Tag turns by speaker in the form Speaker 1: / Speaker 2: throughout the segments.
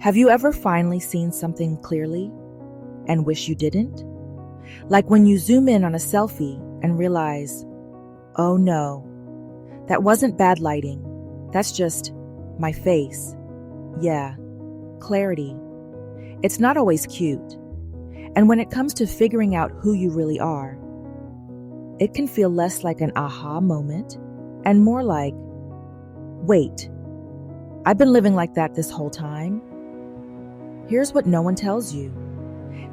Speaker 1: Have you ever finally seen something clearly and wish you didn't? Like when you zoom in on a selfie and realize, oh no, that wasn't bad lighting. That's just my face. Yeah, clarity. It's not always cute. And when it comes to figuring out who you really are, it can feel less like an aha moment and more like, wait, I've been living like that this whole time. Here's what no one tells you.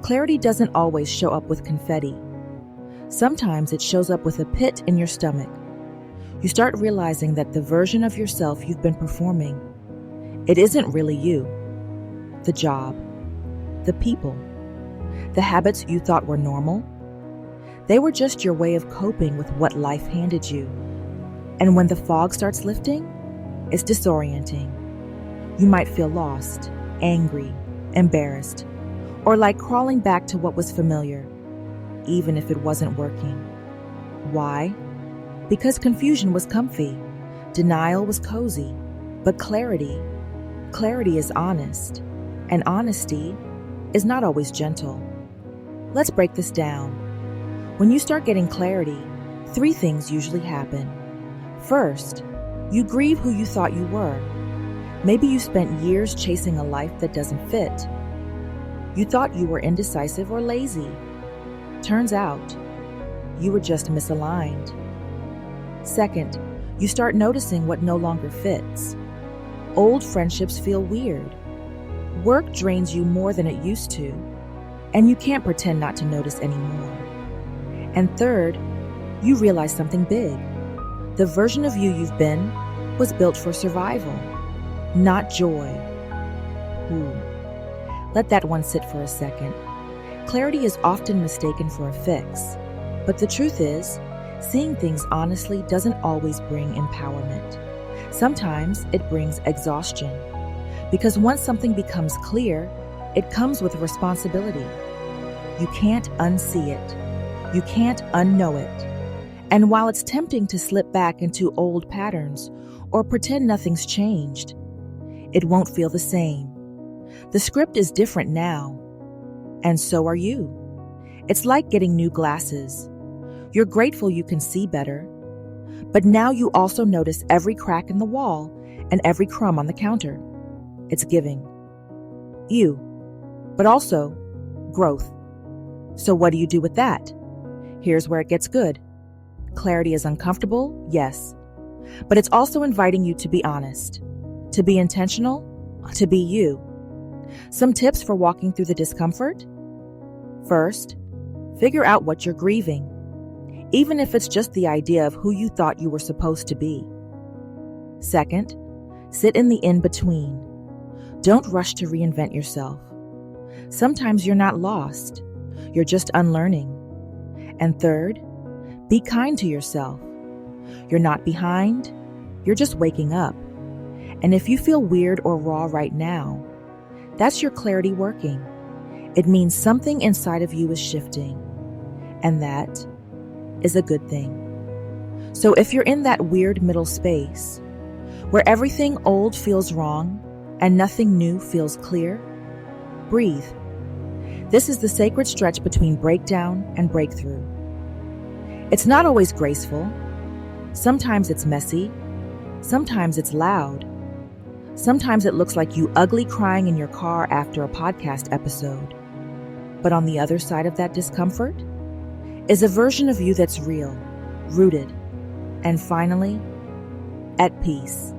Speaker 1: Clarity doesn't always show up with confetti. Sometimes it shows up with a pit in your stomach. You start realizing that the version of yourself you've been performing, it isn't really you. The job, the people, the habits you thought were normal, they were just your way of coping with what life handed you. And when the fog starts lifting, it's disorienting. You might feel lost, angry, embarrassed, or like crawling back to what was familiar, even if it wasn't working. Why? Because confusion was comfy, denial was cozy, but clarity is honest, and honesty is not always gentle. Let's break this down. When you start getting clarity, 3 things usually happen. First, you grieve who you thought you were. Maybe you spent years chasing a life that doesn't fit. You thought you were indecisive or lazy. Turns out, you were just misaligned. Second, you start noticing what no longer fits. Old friendships feel weird. Work drains you more than it used to, and you can't pretend not to notice anymore. And third, you realize something big. The version of you've been was built for survival, not joy. Let that one sit for a second. Clarity is often mistaken for a fix, but the truth is, seeing things honestly doesn't always bring empowerment. Sometimes it brings exhaustion, because once something becomes clear, it comes with responsibility. You can't unsee it. You can't unknow it. And while it's tempting to slip back into old patterns or pretend nothing's changed, it won't feel the same. The script is different now, and so are you. It's like getting new glasses. You're grateful you can see better, but now you also notice every crack in the wall and every crumb on the counter. It's giving. You, but also growth. So what do you do with that? Here's where it gets good. Clarity is uncomfortable, yes, but it's also inviting you to be honest, to be intentional, to be you. Some tips for walking through the discomfort? First, figure out what you're grieving, even if it's just the idea of who you thought you were supposed to be. Second, sit in the in-between. Don't rush to reinvent yourself. Sometimes you're not lost, you're just unlearning. And third, be kind to yourself. You're not behind, you're just waking up. And if you feel weird or raw right now, that's your clarity working. It means something inside of you is shifting, and that is a good thing. So if you're in that weird middle space, where everything old feels wrong and nothing new feels clear, breathe. This is the sacred stretch between breakdown and breakthrough. It's not always graceful. Sometimes it's messy. Sometimes it's loud. Sometimes it looks like you ugly crying in your car after a podcast episode. But on the other side of that discomfort is a version of you that's real, rooted, and finally, at peace.